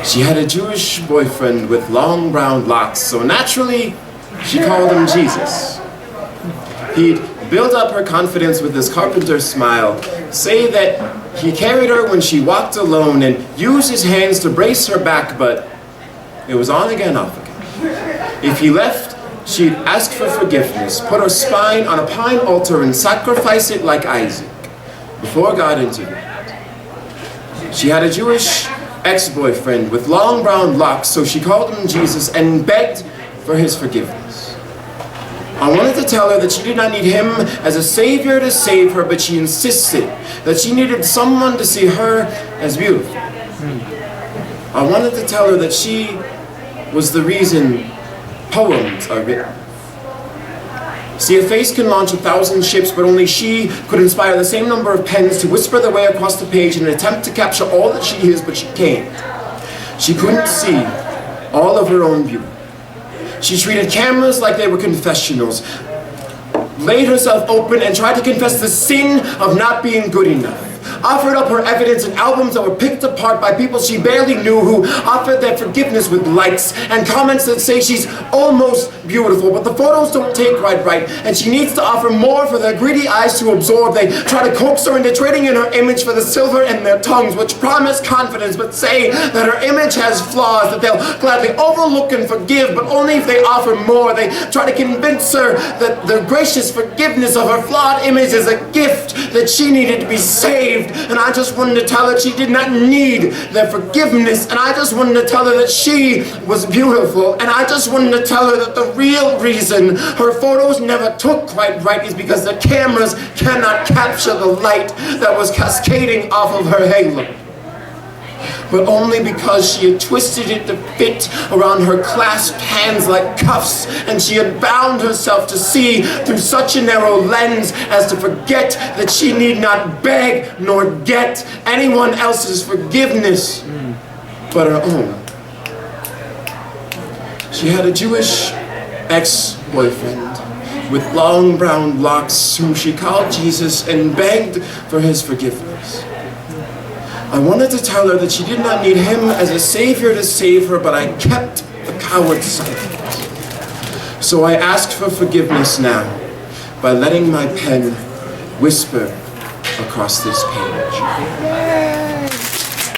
She had a Jewish boyfriend with long brown locks, so naturally, she called him Jesus. He'd build up her confidence with his carpenter smile, say that he carried her when she walked alone, and use his hands to brace her back, but it was on again, off again. If he left, she'd ask for forgiveness, put her spine on a pine altar and sacrifice it like Isaac, before God intervened. She had a Jewish ex-boyfriend with long brown locks, so she called him Jesus and begged for his forgiveness. I wanted to tell her that she did not need him as a savior to save her, but she insisted that she needed someone to see her as beautiful. I wanted to tell her that she was the reason poems are written. See, a face can launch 1,000 ships, but only she could inspire the same number of pens to whisper their way across the page in an attempt to capture all that she is, but she can't. She couldn't see all of her own beauty. She treated cameras like they were confessionals, laid herself open and tried to confess the sin of not being good enough. Offered up her evidence in albums that were picked apart by people she barely knew, who offered their forgiveness with likes and comments that say she's almost beautiful, but the photos don't take right, and she needs to offer more for their greedy eyes to absorb. They try to coax her into trading in her image for the silver in their tongues, which promise confidence but say that her image has flaws that they'll gladly overlook and forgive, but only if they offer more. They try to convince her that the gracious forgiveness of her flawed image is a gift, that she needed to be saved. And I just wanted to tell her she did not need their forgiveness. And I just wanted to tell her that she was beautiful. And I just wanted to tell her that the real reason her photos never took quite right is because the cameras cannot capture the light that was cascading off of her halo. But only because she had twisted it to fit around her clasped hands like cuffs, and she had bound herself to see through such a narrow lens as to forget that she need not beg nor get anyone else's forgiveness but her own. She had a Jewish ex-boyfriend with long brown locks whom she called Jesus and begged for his forgiveness. I wanted to tell her that she did not need him as a savior to save her, but I kept the coward silent. So I asked for forgiveness now by letting my pen whisper across this page.